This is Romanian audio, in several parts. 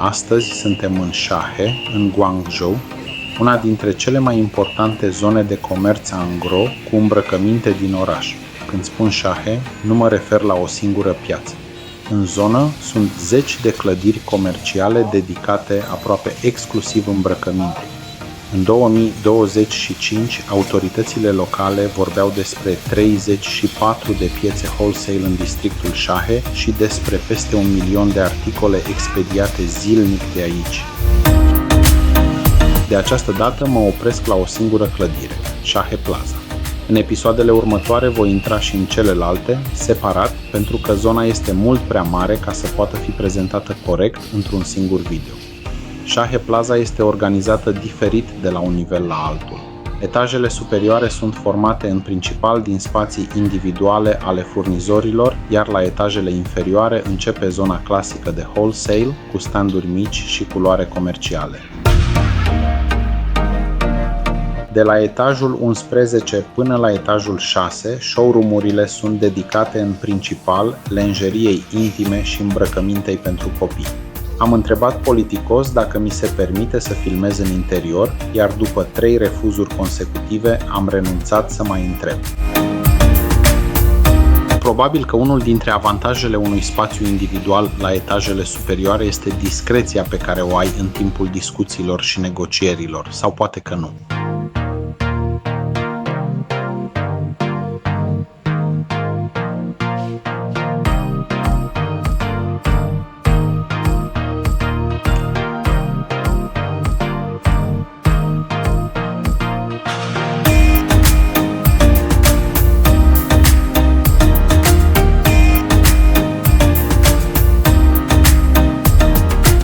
Astăzi suntem în Shahe, în Guangzhou, una dintre cele mai importante zone de comerț angro cu îmbrăcăminte din oraș. Când spun Shahe, nu mă refer la o singură piață. În zonă sunt zeci de clădiri comerciale dedicate aproape exclusiv îmbrăcăminte. În 2025, autoritățile locale vorbeau despre 34 de piețe wholesale în districtul Shahe și despre peste 1 milion de articole expediate zilnic de aici. De această dată mă opresc la o singură clădire, Shahe Plaza. În episoadele următoare voi intra și în celelalte, separat, pentru că zona este mult prea mare ca să poată fi prezentată corect într-un singur video. Shahe Plaza este organizată diferit de la un nivel la altul. Etajele superioare sunt formate în principal din spații individuale ale furnizorilor, iar la etajele inferioare începe zona clasică de wholesale, cu standuri mici și culoare comerciale. De la etajul 11 până la etajul 6, showroom-urile sunt dedicate în principal lenjeriei intime și îmbrăcămintei pentru copii. Am întrebat politicos dacă mi se permite să filmez în interior, iar după 3 refuzuri consecutive am renunțat să mai întreb. Probabil că unul dintre avantajele unui spațiu individual la etajele superioare este discreția pe care o ai în timpul discuțiilor și negocierilor, sau poate că nu.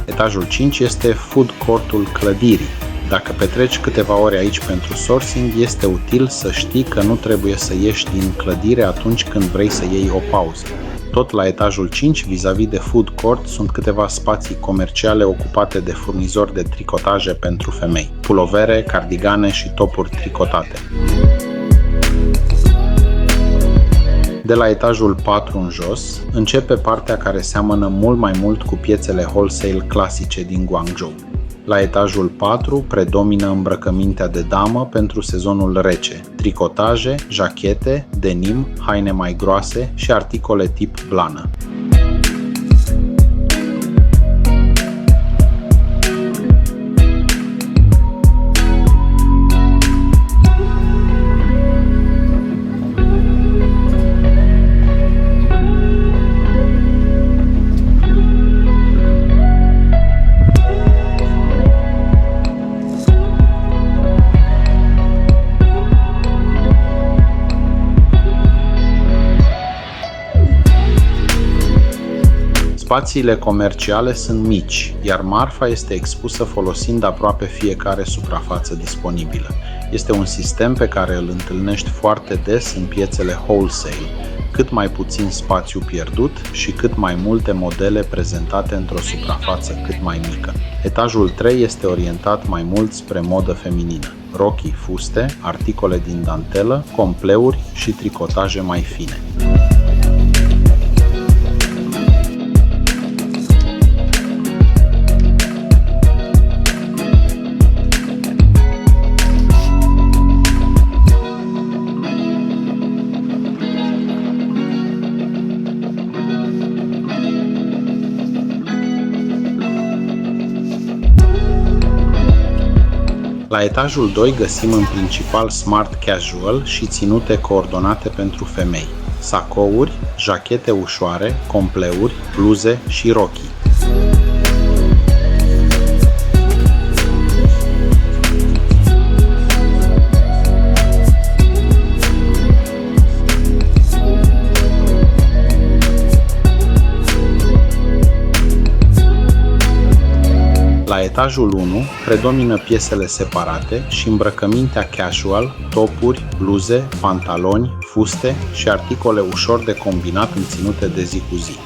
Etajul 5 este food court-ul clădirii. Dacă petreci câteva ore aici pentru sourcing, este util să știi că nu trebuie să ieși din clădire atunci când vrei să iei o pauză. Tot la etajul 5, vis-a-vis de food court, sunt câteva spații comerciale ocupate de furnizori de tricotaje pentru femei, pulovere, cardigane și topuri tricotate. De la etajul 4 în jos, începe partea care seamănă mult mai mult cu piețele wholesale clasice din Guangzhou. La etajul 4 predomină îmbrăcămintea de damă pentru sezonul rece, tricotaje, jachete, denim, haine mai groase și articole tip blană. Spațiile comerciale sunt mici, iar marfa este expusă folosind aproape fiecare suprafață disponibilă. Este un sistem pe care îl întâlnești foarte des în piețele wholesale, cât mai puțin spațiu pierdut și cât mai multe modele prezentate într-o suprafață cât mai mică. Etajul 3 este orientat mai mult spre modă feminină, rochii, fuste, articole din dantelă, compleuri și tricotaje mai fine. La etajul 2 găsim în principal smart casual și ținute coordonate pentru femei, sacouri, jachete ușoare, compleuri, bluze și rochii. La etajul 1 predomină piesele separate și îmbrăcămintea casual, topuri, bluze, pantaloni, fuste și articole ușor de combinat în ținute de zi cu zi.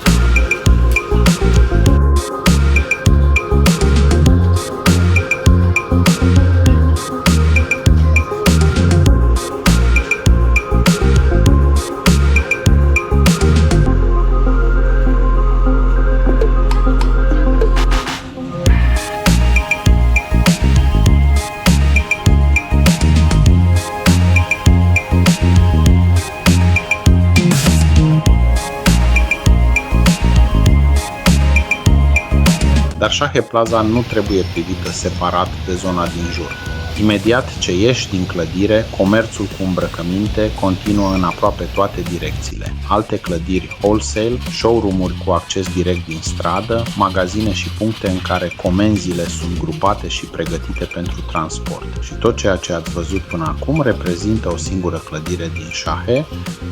dar Shahe Plaza nu trebuie privită separat de zona din jur. Imediat ce ieși din clădire, comerțul cu îmbrăcăminte continuă în aproape toate direcțiile. Alte clădiri wholesale, showroom-uri cu acces direct din stradă, magazine și puncte în care comenzile sunt grupate și pregătite pentru transport. Și tot ceea ce ați văzut până acum reprezintă o singură clădire din Shahe.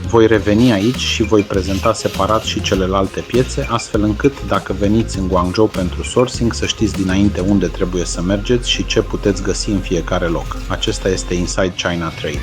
Voi reveni aici și voi prezenta separat și celelalte piețe, astfel încât, dacă veniți în Guangzhou pentru sourcing, să știți dinainte unde trebuie să mergeți și ce puteți găsi în fiecare loc. Acesta este Inside China Trade.